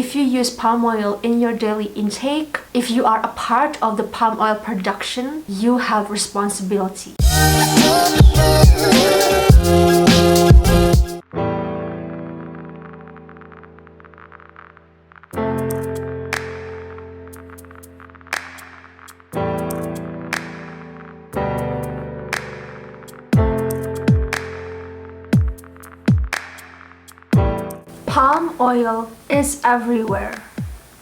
if you use palm oil in your daily intake, if you are a part of the palm oil production, you have responsibility. Palm oil is everywhere.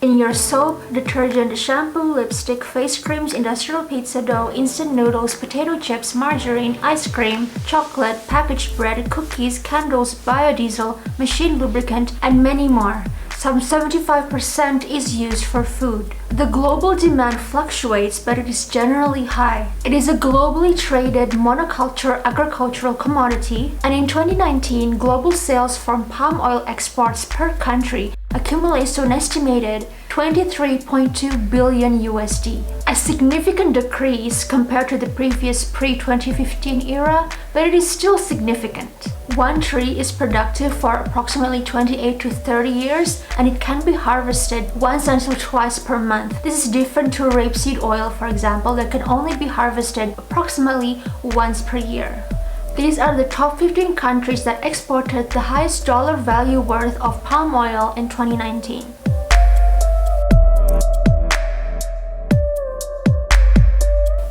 In your soap, detergent, shampoo, lipstick, face creams, industrial pizza dough, instant noodles, potato chips, margarine, ice cream, chocolate, packaged bread, cookies, candles, biodiesel, machine lubricant, and many more. Some 75% is used for food. The global demand fluctuates, but it is generally high. It is a globally traded monoculture agricultural commodity, and in 2019, global sales from palm oil exports per country accumulates to an estimated 23.2 billion USD. A significant decrease compared to the previous pre-2015 era, but it is still significant. One tree is productive for approximately 28 to 30 years, and it can be harvested once until twice per month. This is different to rapeseed oil, for example, that can only be harvested approximately once per year. These are the top 15 countries that exported the highest dollar value worth of palm oil in 2019.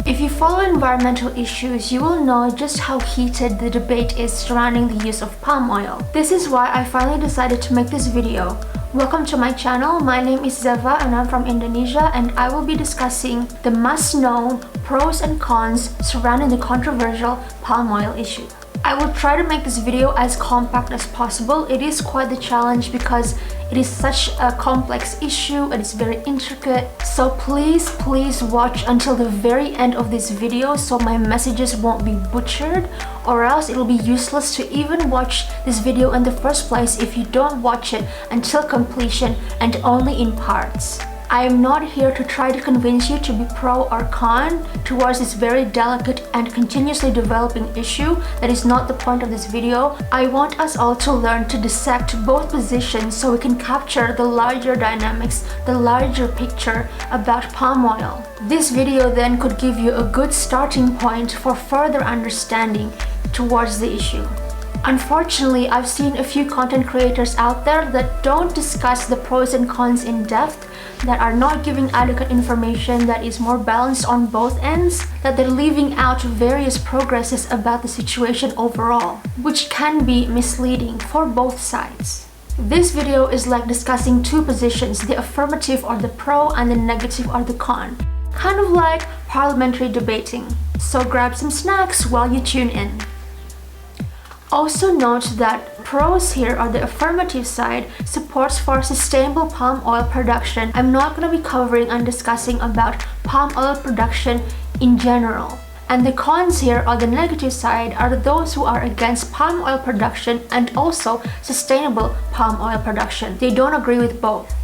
If you follow environmental issues, you will know just how heated the debate is surrounding the use of palm oil. This is why I finally decided to make this video. Welcome to my channel. My name is Zeva and I'm from Indonesia, and I will be discussing the must-known pros and cons surrounding the controversial palm oil issue. I will try to make this video as compact as possible. It is quite the challenge because it is such a complex issue and it's very intricate. So please watch until the very end of this video so my messages won't be butchered, or else it will be useless to even watch this video in the first place if you don't watch it until completion and only in parts. I am not here to try to convince you to be pro or con towards this very delicate and continuously developing issue. That is not the point of this video. I want us all to learn to dissect both positions so we can capture the larger dynamics, the larger picture about palm oil. This video then could give you a good starting point for further understanding towards the issue. Unfortunately, I've seen a few content creators out there that don't discuss the pros and cons in depth, that are not giving adequate information that is more balanced on both ends, that they're leaving out various progresses about the situation overall, which can be misleading for both sides. This video is like discussing two positions, the affirmative or the pro and the negative or the con. Kind of like parliamentary debating. So grab some snacks while you tune in. Also note that pros here are the affirmative side, supports for sustainable palm oil production. I'm not going to be covering and discussing about palm oil production in general. And the cons here are the negative side, are those who are against palm oil production and also sustainable palm oil production. They don't agree with both.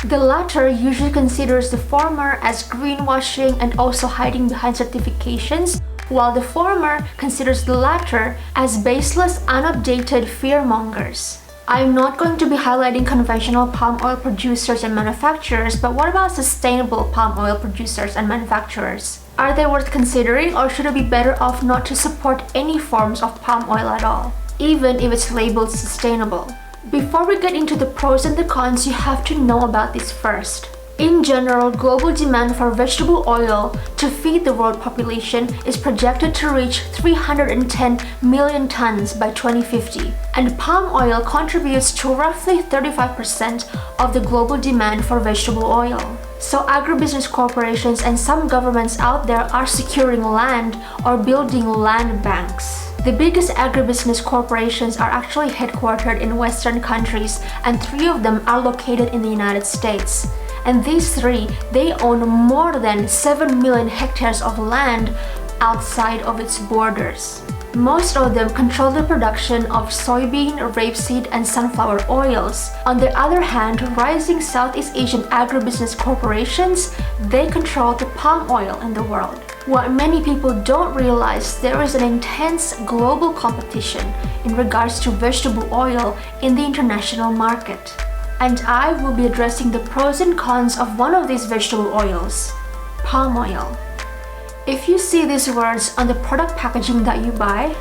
The latter usually considers the former as greenwashing and also hiding behind certifications, while the former considers the latter as baseless, unupdated fearmongers. I'm not going to be highlighting conventional palm oil producers and manufacturers, but what about sustainable palm oil producers and manufacturers? Are they worth considering, or should it be better off not to support any forms of palm oil at all, even if it's labeled sustainable? Before we get into the pros and the cons, you have to know about this first. In general, global demand for vegetable oil to feed the world population is projected to reach 310 million tons by 2050, and palm oil contributes to roughly 35% of the global demand for vegetable oil. So agribusiness corporations and some governments out there are securing land or building land banks. The biggest agribusiness corporations are actually headquartered in Western countries, and 3 of them are located in the United States. And these 3, they own more than 7 million hectares of land outside of its borders. Most of them control the production of soybean, rapeseed, and sunflower oils. On the other hand, rising Southeast Asian agribusiness corporations, they control the palm oil in the world. What many people don't realize, there is an intense global competition in regards to vegetable oil in the international market. and I will be addressing the pros and cons of one of these vegetable oils, palm oil. If you see these words on the product packaging that you buy,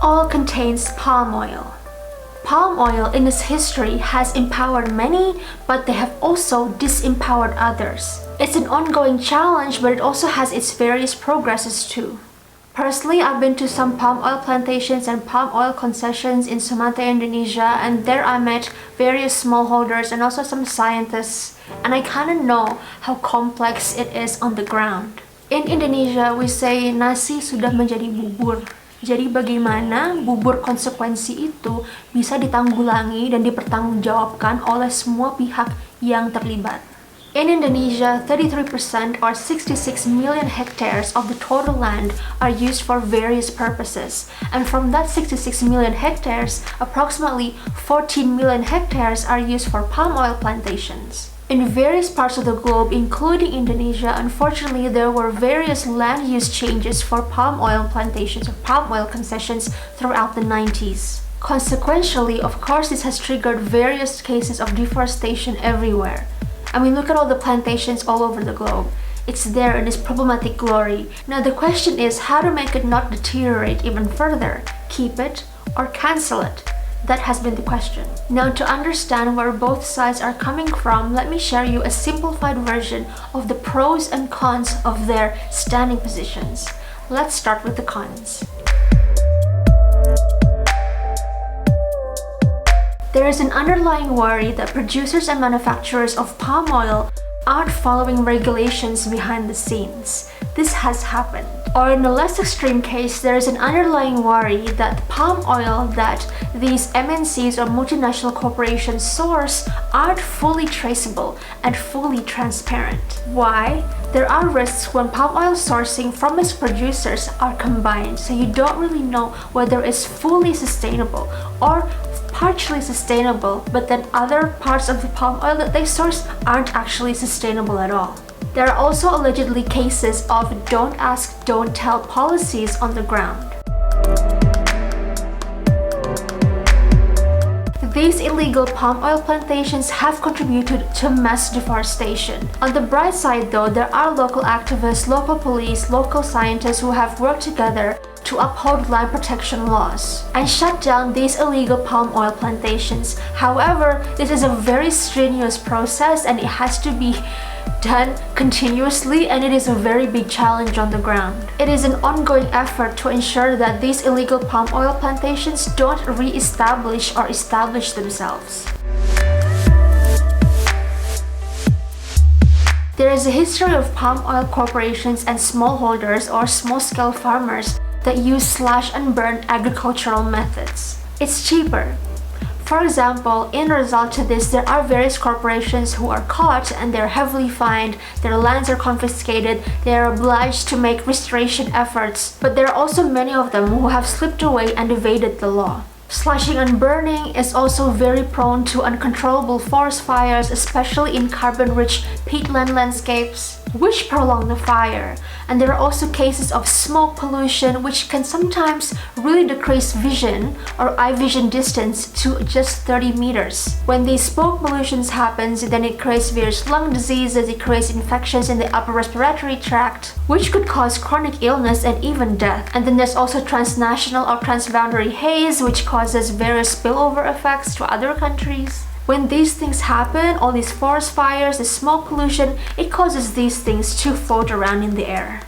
all contains palm oil. Palm oil in its history has empowered many, but they have also disempowered others. It's an ongoing challenge, but it also has its various progresses too. Personally, I've been to some palm oil plantations and palm oil concessions in Sumatra, Indonesia, and there I met various smallholders and also some scientists, and I kind of know how complex it is on the ground. In Indonesia, we say nasi sudah menjadi bubur. Jadi bagaimana bubur konsekuensi itu bisa ditanggulangi dan dipertanggungjawabkan oleh semua pihak yang terlibat. In Indonesia, 33% or 66 million hectares of the total land are used for various purposes. And from that 66 million hectares, approximately 14 million hectares are used for palm oil plantations. In various parts of the globe, including Indonesia, unfortunately, there were various land use changes for palm oil plantations or palm oil concessions throughout the 90s. Consequentially, of course, this has triggered various cases of deforestation everywhere. I mean, look at all the plantations all over the globe. It's there in its problematic glory. Now the question is how to make it not deteriorate even further. Keep it or cancel it? That has been the question. Now to understand where both sides are coming from, let me share you a simplified version of the pros and cons of their standing positions. Let's start with the cons. There is an underlying worry that producers and manufacturers of palm oil aren't following regulations behind the scenes. This has happened. Or in a less extreme case, there is an underlying worry that the palm oil that these MNCs or multinational corporations source aren't fully traceable and fully transparent. Why? There are risks when palm oil sourcing from its producers are combined, so you don't really know whether it's fully sustainable or partially sustainable, but then other parts of the palm oil that they source aren't actually sustainable at all. There are also allegedly cases of don't ask, don't tell policies on the ground. These illegal palm oil plantations have contributed to mass deforestation. On the bright side though, there are local activists, local police, local scientists who have worked together to uphold land protection laws and shut down these illegal palm oil plantations. However, this is a very strenuous process and it has to be done continuously, and it is a very big challenge on the ground. It is an ongoing effort to ensure that these illegal palm oil plantations don't re-establish or establish themselves. There is a history of palm oil corporations and smallholders or small-scale farmers that use slash and burn agricultural methods. It's cheaper. For example, in result to this, there are various corporations who are caught and they're heavily fined, their lands are confiscated, they are obliged to make restoration efforts, but there are also many of them who have slipped away and evaded the law. Slashing and burning is also very prone to uncontrollable forest fires, especially in carbon-rich peatland landscapes, which prolong the fire. And there are also cases of smoke pollution, which can sometimes really decrease vision or eye vision distance to just 30 meters. When these smoke pollutions happens, then it creates various lung diseases, it creates infections in the upper respiratory tract, which could cause chronic illness and even death. And then there's also transnational or transboundary haze, which causes various spillover effects to other countries. When these things happen, all these forest fires, the smoke pollution, it causes these things to float around in the air.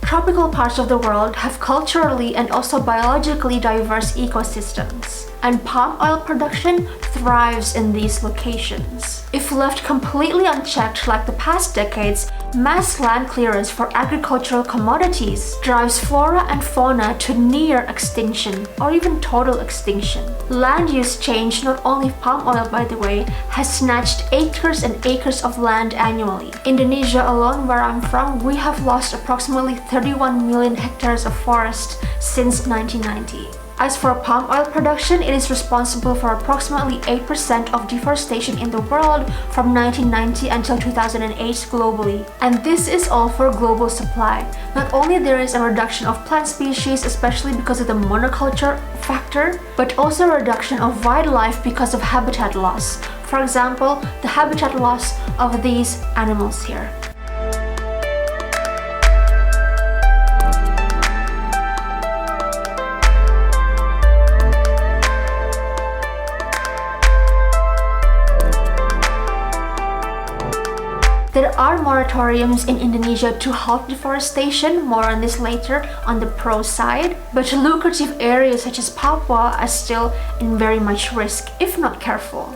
Tropical parts of the world have culturally and also biologically diverse ecosystems, and palm oil production thrives in these locations. If left completely unchecked like the past decades, mass land clearance for agricultural commodities drives flora and fauna to near extinction or even total extinction. Land use change, not only palm oil by the way, has snatched acres and acres of land annually. Indonesia alone, where I'm from, we have lost approximately 31 million hectares of forest since 1990. As for palm oil production, it is responsible for approximately 8% of deforestation in the world from 1990 until 2008 globally. And this is all for global supply. Not only there is a reduction of plant species, especially because of the monoculture factor, but also a reduction of wildlife because of habitat loss. For example, the habitat loss of these animals here. There are moratoriums in Indonesia to halt deforestation, more on this later on the pro side, but lucrative areas such as Papua are still in very much risk if not careful.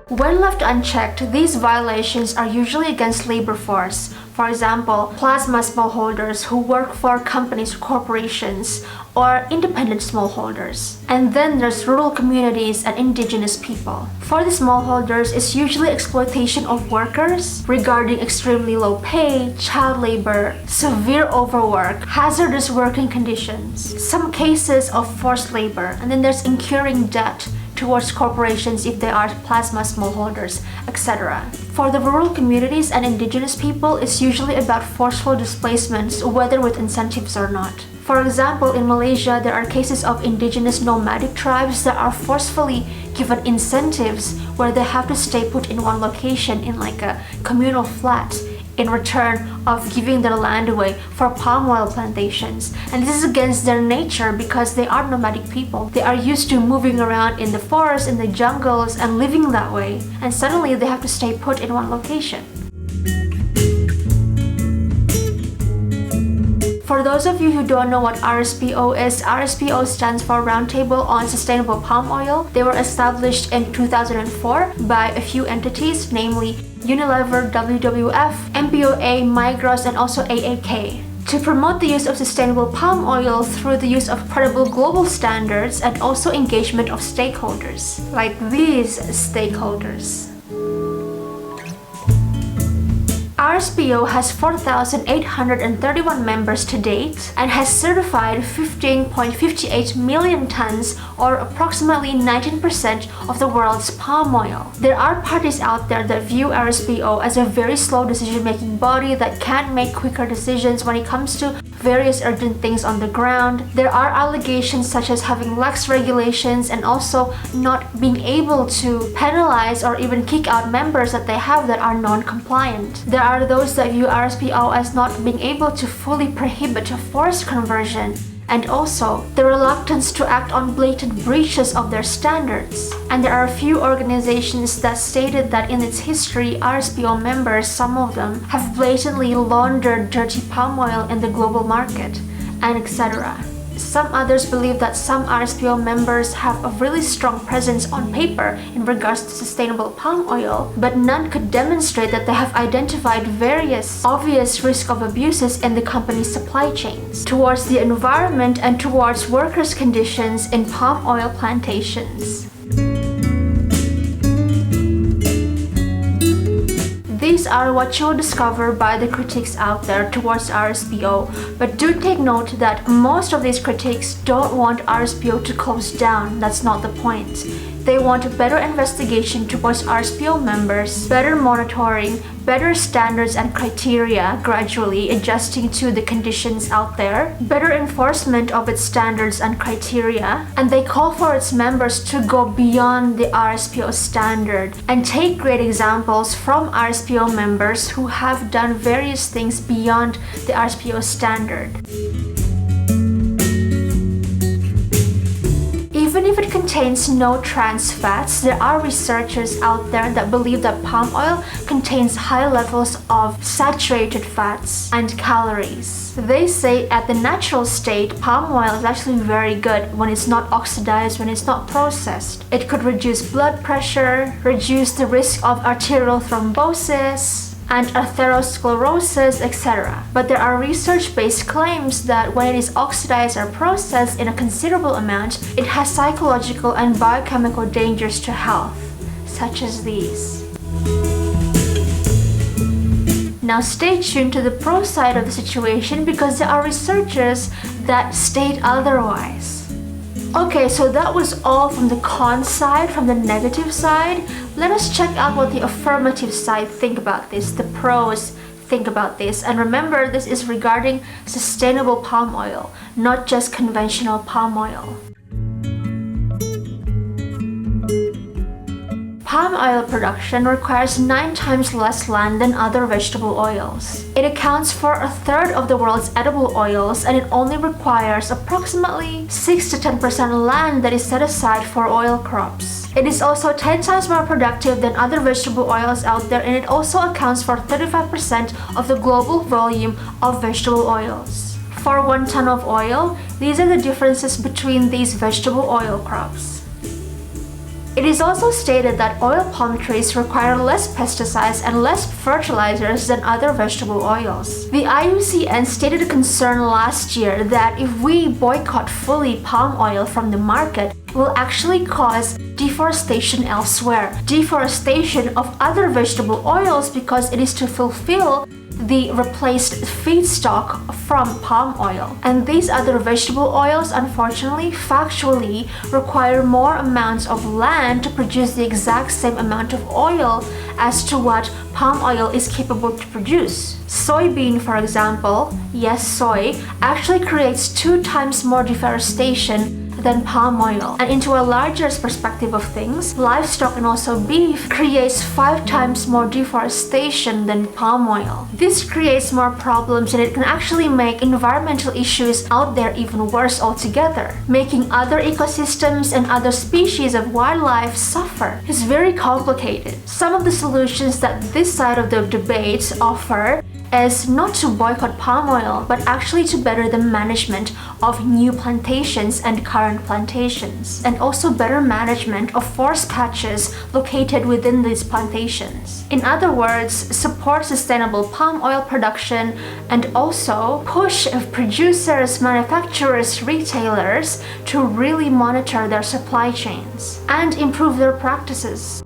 When left unchecked, these violations are usually against labor force. For example, plasma smallholders who work for companies or corporations, or independent smallholders. And then there's rural communities and indigenous people. For the smallholders, it's usually exploitation of workers regarding extremely low pay, child labor, severe overwork, hazardous working conditions, some cases of forced labor, and then there's incurring debt towards corporations if they are plasma smallholders, etc. For the rural communities and indigenous people, it's usually about forceful displacements, whether with incentives or not. For example, in Malaysia, there are cases of indigenous nomadic tribes that are forcefully given incentives where they have to stay put in one location in like a communal flat in return of giving their land away for palm oil plantations. And this is against their nature because they are nomadic people. They are used to moving around in the forest, in the jungles, and living that way. And suddenly they have to stay put in one location. For those of you who don't know what RSPO is, RSPO stands for Roundtable on Sustainable Palm Oil. They were established in 2004 by a few entities, namely Unilever, WWF, MPOA, Migros, and also AAK, to promote the use of sustainable palm oil through the use of credible global standards and also engagement of stakeholders, like these stakeholders. RSPO has 4,831 members to date and has certified 15.58 million tons, or approximately 19% of the world's palm oil. There are parties out there that view RSPO as a very slow decision-making body that can't make quicker decisions when it comes to various urgent things on the ground. There are allegations such as having lax regulations and also not being able to penalize or even kick out members that they have that are non-compliant. There are those that view RSPO as not being able to fully prohibit forced conversion, and also the reluctance to act on blatant breaches of their standards. And there are a few organizations that stated that in its history, RSPO members, some of them, have blatantly laundered dirty palm oil in the global market, and etc. Some others believe that some RSPO members have a really strong presence on paper in regards to sustainable palm oil, but none could demonstrate that they have identified various obvious risk of abuses in the company's supply chains, towards the environment and towards workers' conditions in palm oil plantations. These are what you'll discover by the critics out there towards RSPO, but do take note that most of these critics don't want RSPO to close down. That's not the point. They want better investigation towards RSPO members, better monitoring, better standards and criteria, gradually adjusting to the conditions out there, better enforcement of its standards and criteria, and they call for its members to go beyond the RSPO standard and take great examples from RSPO members who have done various things beyond the RSPO standard. Even if it contains no trans fats, there are researchers out there that believe that palm oil contains high levels of saturated fats and calories. They say at the natural state, palm oil is actually very good when it's not oxidized, when it's not processed. It could reduce blood pressure, reduce the risk of arterial thrombosis, and atherosclerosis, etc. But there are research-based claims that when it is oxidized or processed in a considerable amount, it has psychological and biochemical dangers to health, such as these. Now stay tuned to the pro side of the situation because there are researchers that state otherwise. Okay, so that was all from the con side, from the negative side. Let us check out what the affirmative side think about this, the pros think about this. And remember, this is regarding sustainable palm oil, not just conventional palm oil. Palm oil production requires 9 times less land than other vegetable oils. It accounts for a third of the world's edible oils, and it only requires approximately 6 to 10% land that is set aside for oil crops. It is also 10 times more productive than other vegetable oils out there, and it also accounts for 35% of the global volume of vegetable oils. For 1 ton of oil, these are the differences between these vegetable oil crops. It is also stated that oil palm trees require less pesticides and less fertilizers than other vegetable oils. The IUCN stated a concern last year that if we boycott fully palm oil from the market, it will actually cause deforestation elsewhere. Deforestation of other vegetable oils because it is to fulfill the replaced feedstock from palm oil. And these other vegetable oils, unfortunately, factually require more amounts of land to produce the exact same amount of oil as to what palm oil is capable to produce. Soybean, for example, yes, soy, actually creates 2 times more deforestation than palm oil. And into a larger perspective of things, livestock and also beef creates 5 times more deforestation than palm oil. This creates more problems, and it can actually make environmental issues out there even worse altogether, making other ecosystems and other species of wildlife suffer. It's very complicated. Some of the solutions that this side of the debate offer is not to boycott palm oil, but actually to better the management of new plantations and current plantations, and also better management of forest patches located within these plantations. In other words, support sustainable palm oil production and also push producers, manufacturers, retailers to really monitor their supply chains and improve their practices.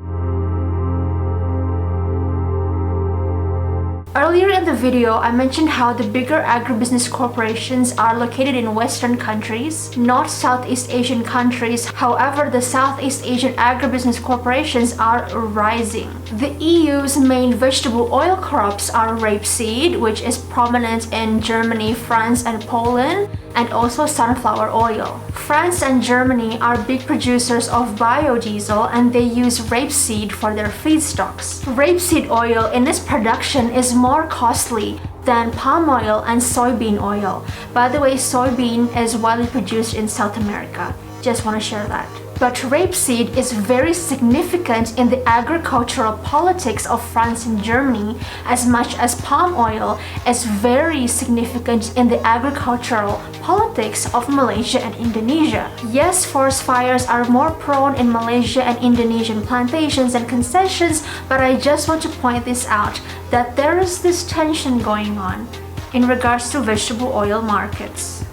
Earlier in the video, I mentioned how the bigger agribusiness corporations are located in Western countries, not Southeast Asian countries. However, the Southeast Asian agribusiness corporations are rising. The EU's main vegetable oil crops are rapeseed, which is prominent in Germany, France, and Poland, and also sunflower oil. France and Germany are big producers of biodiesel, and they use rapeseed for their feedstocks. Rapeseed oil in its production is more costly than palm oil and soybean oil. By the way, soybean is widely produced in South America. Just want to share that. But rapeseed is very significant in the agricultural politics of France and Germany, as much as palm oil is very significant in the agricultural politics of Malaysia and Indonesia. Yes, forest fires are more prone in Malaysia and Indonesian plantations and concessions, but I just want to point this out, that there is this tension going on in regards to vegetable oil markets.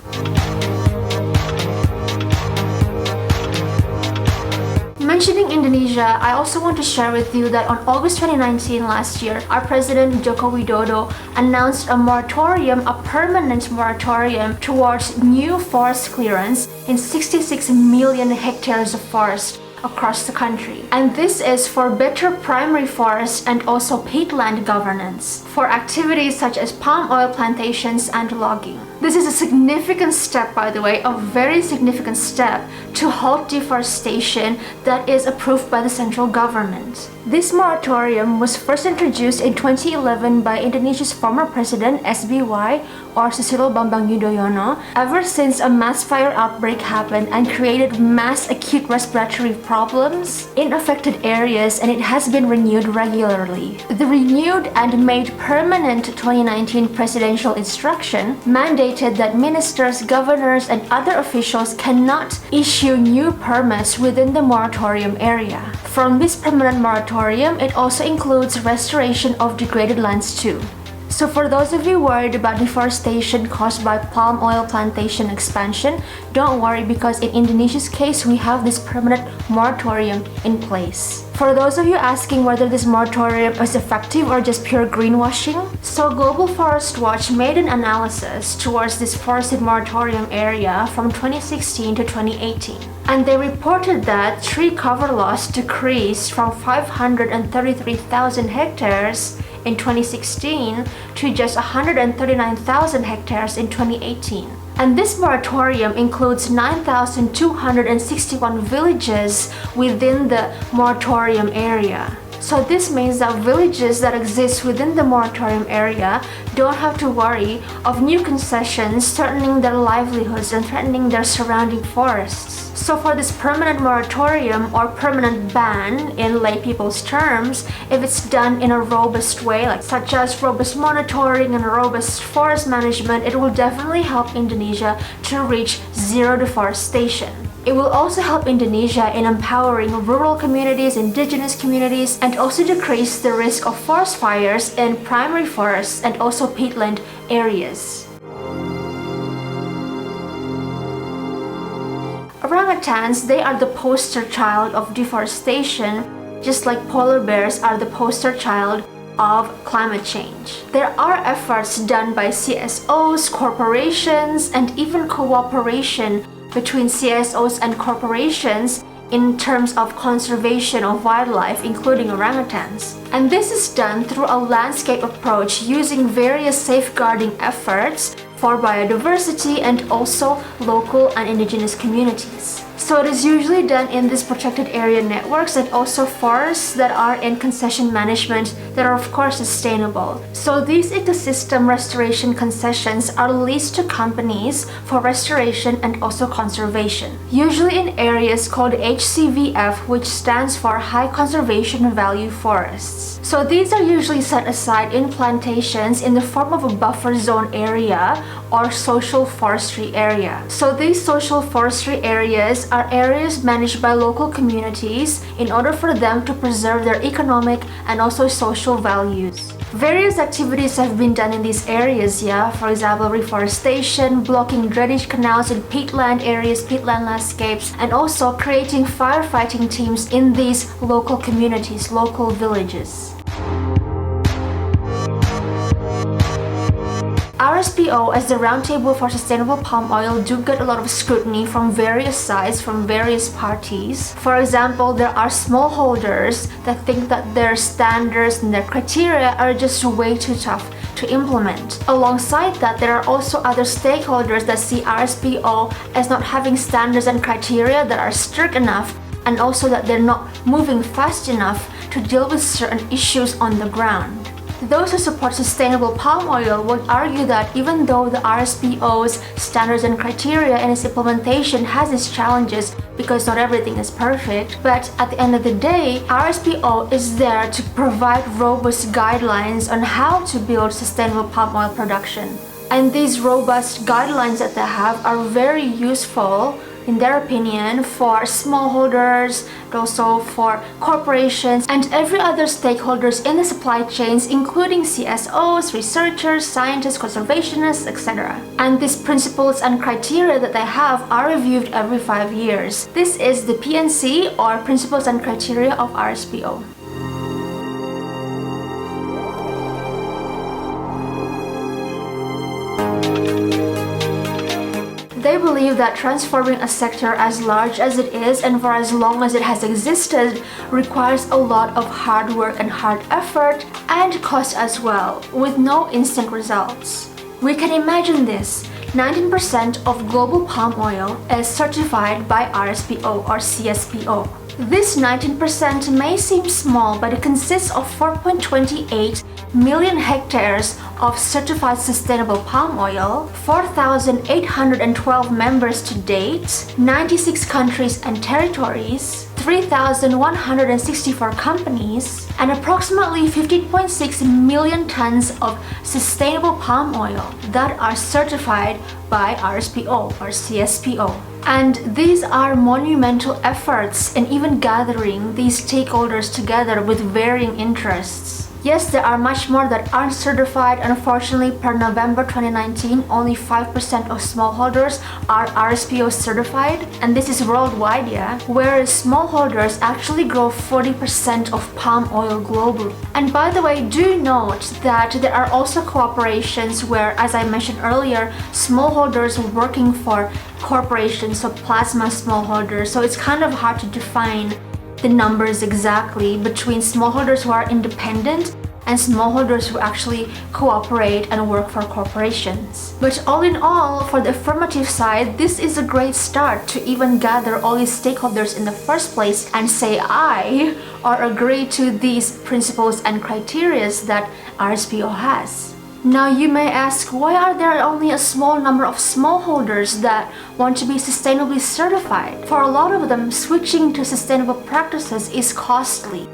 Mentioning Indonesia, I also want to share with you that on August 2019 last year, our President Joko Widodo announced a moratorium, a permanent moratorium towards new forest clearance in 66 million hectares of forest across the country. And this is for better primary forest and also peatland governance for activities such as palm oil plantations and logging. This is a significant step, by the way, a very significant step to halt deforestation that is approved by the central government. This moratorium was first introduced in 2011 by Indonesia's former president SBY, or Susilo Bambang Yudhoyono, ever since a mass fire outbreak happened and created mass acute respiratory problems in affected areas, and it has been renewed regularly. The renewed and made permanent 2019 presidential instruction mandated that ministers, governors, and other officials cannot issue new permits within the moratorium area. From this permanent moratorium, it also includes restoration of degraded lands too. So for those of you worried about deforestation caused by palm oil plantation expansion, don't worry, because in Indonesia's case, we have this permanent moratorium in place. For those of you asking whether this moratorium is effective or just pure greenwashing, so Global Forest Watch made an analysis towards this forested moratorium area from 2016 to 2018. And they reported that tree cover loss decreased from 533,000 hectares in 2016 to just 139,000 hectares in 2018. And this moratorium includes 9,261 villages within the moratorium area. So this means that villages that exist within the moratorium area don't have to worry of new concessions threatening their livelihoods and threatening their surrounding forests. So for this permanent moratorium or permanent ban in lay people's terms, if it's done in a robust way, such as robust monitoring and robust forest management, it will definitely help Indonesia to reach zero deforestation. It will also help Indonesia in empowering rural communities, indigenous communities, and also decrease the risk of forest fires in primary forests and also peatland areas. Orangutans, they are the poster child of deforestation, just like polar bears are the poster child of climate change. There are efforts done by CSOs, corporations, and even cooperation between CSOs and corporations in terms of conservation of wildlife, including orangutans. And this is done through a landscape approach using various safeguarding efforts for biodiversity and also local and indigenous communities. So it is usually done in these protected area networks and also forests that are in concession management that are of course sustainable. So these ecosystem restoration concessions are leased to companies for restoration and also conservation, usually in areas called HCVF, which stands for High Conservation Value Forests. So these are usually set aside in plantations in the form of a buffer zone area or social forestry area. So these social forestry areas are areas managed by local communities in order for them to preserve their economic and also social values. Various activities have been done in these areas, for example, reforestation, blocking drainage canals in peatland areas, peatland landscapes, and also creating firefighting teams in these local communities, local villages. RSPO, as the Roundtable for Sustainable Palm Oil, do get a lot of scrutiny from various sides, from various parties. For example, there are smallholders that think that their standards and their criteria are just way too tough to implement. Alongside that, there are also other stakeholders that see RSPO as not having standards and criteria that are strict enough, and also that they're not moving fast enough to deal with certain issues on the ground. Those who support sustainable palm oil would argue that even though the RSPO's standards and criteria and its implementation has its challenges because not everything is perfect, but at the end of the day, RSPO is there to provide robust guidelines on how to build sustainable palm oil production. And these robust guidelines that they have are very useful, in their opinion, for smallholders, also for corporations and every other stakeholders in the supply chains, including CSOs, researchers, scientists, conservationists, etc. And these principles and criteria that they have are reviewed every 5 years. This is the PNC, or Principles and Criteria of RSPO. They believe that transforming a sector as large as it is and for as long as it has existed requires a lot of hard work and hard effort and cost as well, with no instant results. We can imagine this. 19% of global palm oil is certified by RSPO or CSPO. This 19% may seem small, but it consists of 4.28 million hectares of certified sustainable palm oil, 4,812 members to date, 96 countries and territories, 3,164 companies, and approximately 15.6 million tons of sustainable palm oil that are certified by RSPO or CSPO. And these are monumental efforts in even gathering these stakeholders together with varying interests. Yes, there are much more that aren't certified. Unfortunately, per November 2019, only 5% of smallholders are RSPO certified, and this is worldwide, yeah? Whereas smallholders actually grow 40% of palm oil globally. And by the way, do note that there are also corporations where, as I mentioned earlier, smallholders are working for corporations, so plasma smallholders. So it's kind of hard to define the numbers exactly between smallholders who are independent and smallholders who actually cooperate and work for corporations. But all in all, for the affirmative side, this is a great start to even gather all these stakeholders in the first place and say aye or agree to these principles and criteria that RSPO has. Now you may ask, why are there only a small number of smallholders that want to be sustainably certified? For a lot of them, switching to sustainable practices is costly.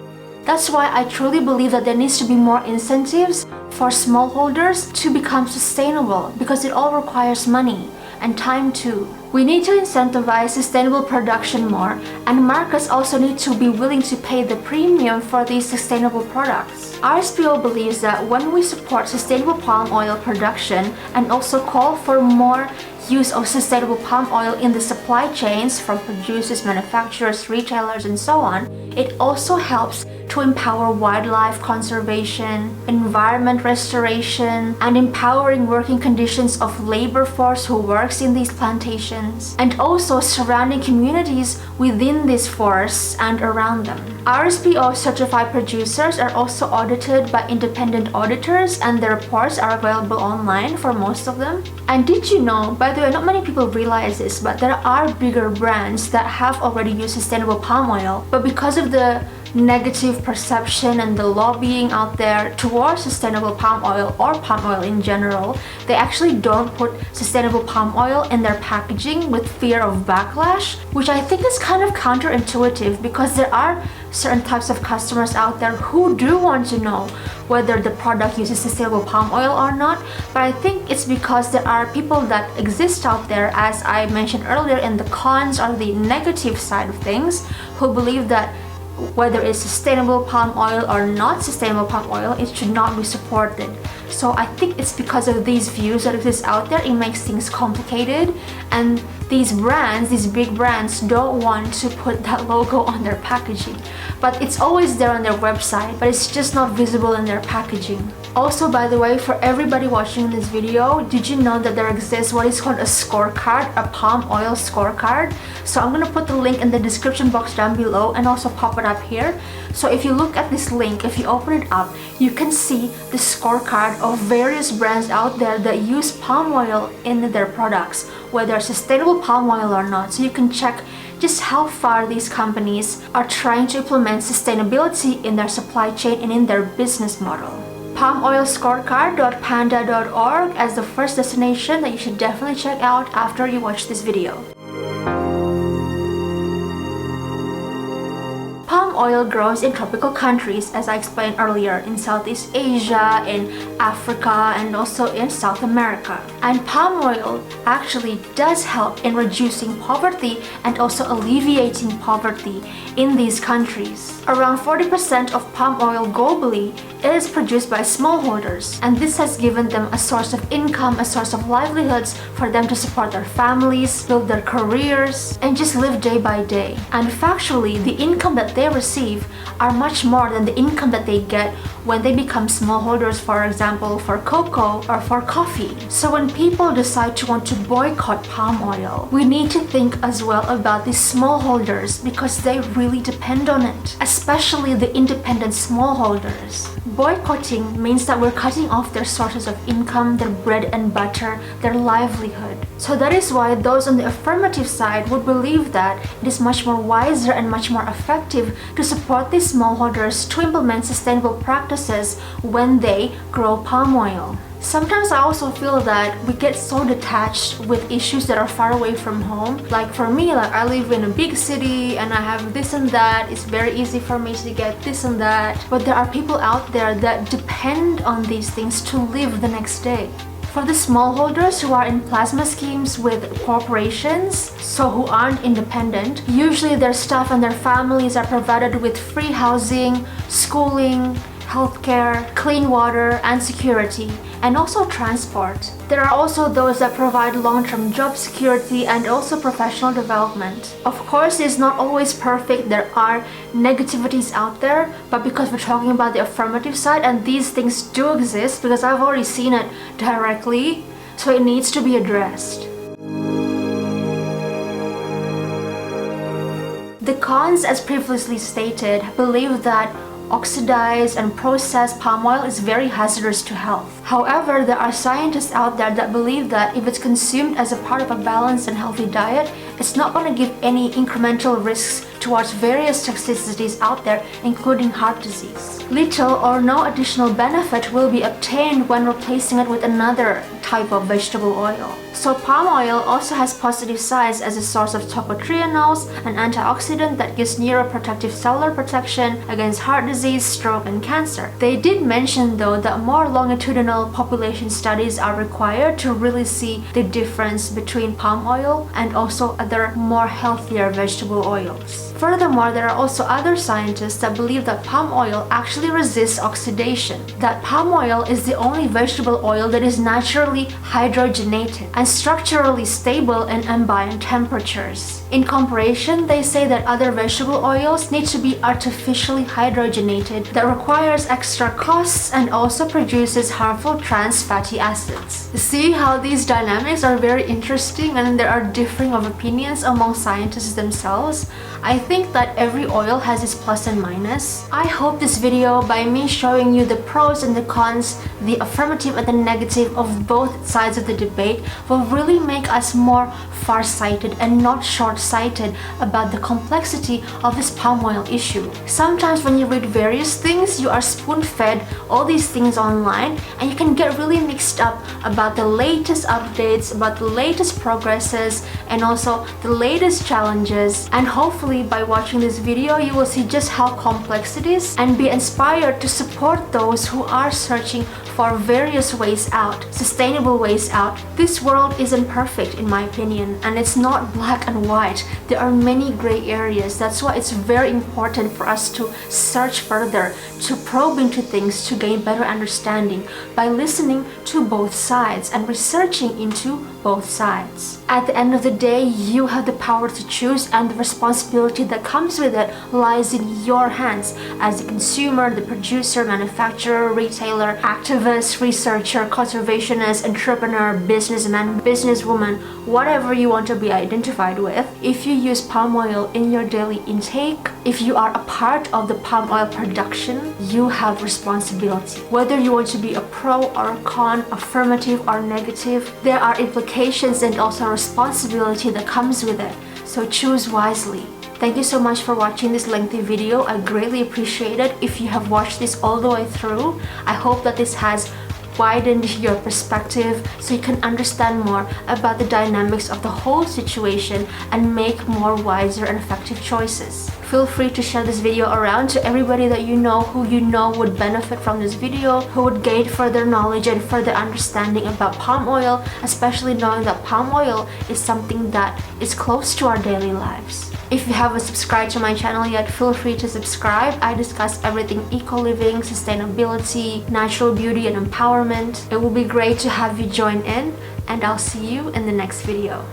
That's why I truly believe that there needs to be more incentives for smallholders to become sustainable, because it all requires money and time too. We need to incentivize sustainable production more, and markets also need to be willing to pay the premium for these sustainable products. RSPO believes that when we support sustainable palm oil production and also call for more use of sustainable palm oil in the supply chains from producers, manufacturers, retailers, and so on, it also helps to empower wildlife conservation, environment restoration, and empowering working conditions of labor force who works in these plantations, and also surrounding communities within these forests and around them. RSPO certified producers are also audited by independent auditors, and their reports are available online for most of them. And did you know, by the way, not many people realize this, but there are bigger brands that have already used sustainable palm oil, but because of the negative perception and the lobbying out there towards sustainable palm oil or palm oil in general, they actually don't put sustainable palm oil in their packaging with fear of backlash, which I think is kind of counterintuitive, because there are certain types of customers out there who do want to know whether the product uses sustainable palm oil or not. But I think it's because there are people that exist out there, as I mentioned earlier, in the cons or the negative side of things, who believe that whether it's sustainable palm oil or not sustainable palm oil, it should not be supported. So I think it's because of these views that exist out there, it makes things complicated, and these brands, these big brands, don't want to put that logo on their packaging. But it's always there on their website, but it's just not visible in their packaging. Also, by the way, for everybody watching this video, did you know that there exists what is called a scorecard, a palm oil scorecard? So I'm gonna put the link in the description box down below and also pop it up here. So if you look at this link, if you open it up, you can see the scorecard of various brands out there that use palm oil in their products, whether sustainable palm oil or not. So you can check just how far these companies are trying to implement sustainability in their supply chain and in their business model. palmoilscorecard.panda.org as the first destination that you should definitely check out after you watch this video. Palm oil grows in tropical countries, as I explained earlier, in Southeast Asia, in Africa, and also in South America. And palm oil actually does help in reducing poverty and also alleviating poverty in these countries. Around 40% of palm oil globally is produced by smallholders, and this has given them a source of income, a source of livelihoods for them to support their families, build their careers, and just live day by day. And factually, the income that they receive are much more than the income that they get when they become smallholders, for example, for cocoa or for coffee. So when people decide to want to boycott palm oil, we need to think as well about these smallholders, because they really depend on it, especially the independent smallholders. Boycotting means that we're cutting off their sources of income, their bread and butter, their livelihood. So that is why those on the affirmative side would believe that it is much more wiser and much more effective to support these smallholders to implement sustainable practices when they grow palm oil. Sometimes I also feel that we get so detached with issues that are far away from home. Like for me, like I live in a big city and I have this and that. It's very easy for me to get this and that. But there are people out there that depend on these things to live the next day. For the smallholders who are in plasma schemes with corporations, so who aren't independent, usually their staff and their families are provided with free housing, schooling, healthcare, clean water and security, and also transport. There are also those that provide long-term job security and also professional development. Of course, it's not always perfect. There are negativities out there, but because we're talking about the affirmative side and these things do exist because I've already seen it directly, so it needs to be addressed. The cons, as previously stated, believe that oxidized and processed palm oil is very hazardous to health. However, there are scientists out there that believe that if it's consumed as a part of a balanced and healthy diet, it's not going to give any incremental risks towards various toxicities out there, including heart disease. Little or no additional benefit will be obtained when replacing it with another type of vegetable oil. So palm oil also has positive sides as a source of tocotrienols, an antioxidant that gives neuroprotective cellular protection against heart disease, stroke, and cancer. They did mention though that more longitudinal population studies are required to really see the difference between palm oil and also other more healthier vegetable oils. Furthermore, there are also other scientists that believe that palm oil actually resists oxidation, that palm oil is the only vegetable oil that is naturally hydrogenated and structurally stable in ambient temperatures. In comparison, they say that other vegetable oils need to be artificially hydrogenated that requires extra costs and also produces harmful trans fatty acids. See how these dynamics are very interesting and there are differing of opinions among scientists themselves? I think that every oil has its plus and minus. I hope this video, by me showing you the pros and the cons, the affirmative and the negative of both sides of the debate, will really make us more far-sighted and not short-sighted about the complexity of this palm oil issue. Sometimes when you read various things, you are spoon-fed all these things online and you can get really mixed up about the latest updates, about the latest progresses, and also the latest challenges. And hopefully by watching this video, you will see just how complex it is and be inspired to support those who are searching for various ways out, sustainable ways out. This world isn't perfect in my opinion, and it's not black and white. There are many gray areas. That's why it's very important for us to search further, to probe into things, to gain better understanding by listening to both sides and researching into both sides. At the end of the day, you have the power to choose, and the responsibility that comes with it lies in your hands as the consumer, the producer, manufacturer, retailer, activist, researcher, conservationist, entrepreneur, businessman, businesswoman, whatever you want to be identified with. If you use palm oil in your daily intake, if you are a part of the palm oil production, you have responsibility. Whether you want to be a pro or a con, affirmative or negative, there are implications and also responsibility that comes with it. So choose wisely. Thank you so much for watching this lengthy video. I greatly appreciate it. If you have watched this all the way through, I hope that this has widened your perspective so you can understand more about the dynamics of the whole situation and make more wiser and effective choices. Feel free to share this video around to everybody that you know who you know would benefit from this video, who would gain further knowledge and further understanding about palm oil, especially knowing that palm oil is something that is close to our daily lives. If you haven't subscribed to my channel yet, feel free to subscribe. I discuss everything eco-living, sustainability, natural beauty, and empowerment. It will be great to have you join in, and I'll see you in the next video.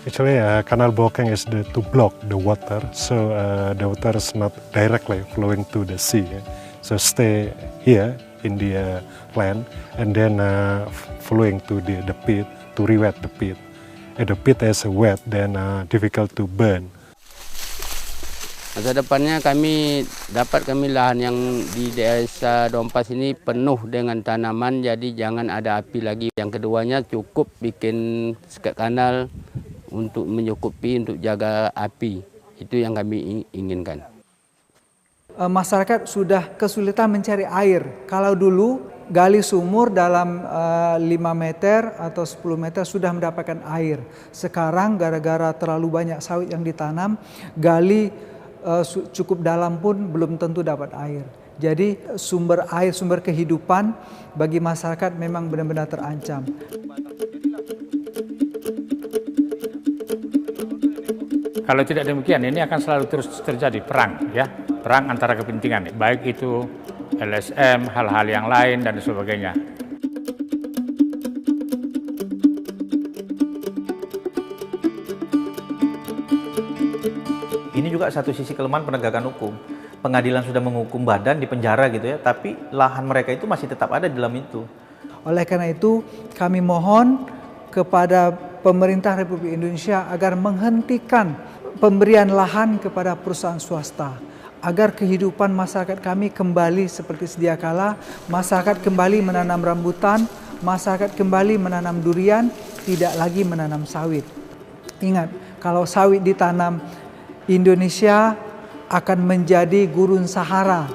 Actually, canal blocking is to block the water, so the water is not directly flowing to the sea. So stay here in the land and then flowing to the pit to re-wet the pit. If the pit is wet, then difficult to burn. Masa depannya kami lahan yang di desa Dompas ini penuh dengan tanaman, jadi jangan ada api lagi. Yang keduanya cukup bikin kanal untuk mencukupi untuk jaga api. Itu yang kami inginkan. Masyarakat sudah kesulitan mencari air. Kalau dulu gali sumur dalam 5 meter atau 10 meter sudah mendapatkan air. Sekarang gara-gara terlalu banyak sawit yang ditanam, gali cukup dalam pun belum tentu dapat air. Jadi sumber air, sumber kehidupan bagi masyarakat memang benar-benar terancam. Kalau tidak demikian, ini akan selalu terus terjadi perang, ya, perang antara kepentingan, baik itu LSM, hal-hal yang lain dan sebagainya. Ini juga satu sisi kelemahan penegakan hukum. Pengadilan sudah menghukum badan di penjara gitu ya, tapi lahan mereka itu masih tetap ada di dalam itu. Oleh karena itu, kami mohon kepada pemerintah Republik Indonesia agar menghentikan pemberian lahan kepada perusahaan swasta, agar kehidupan masyarakat kami kembali seperti sedia kala, masyarakat kembali menanam rambutan, masyarakat kembali menanam durian, tidak lagi menanam sawit. Ingat, kalau sawit ditanam, Indonesia akan menjadi gurun Sahara.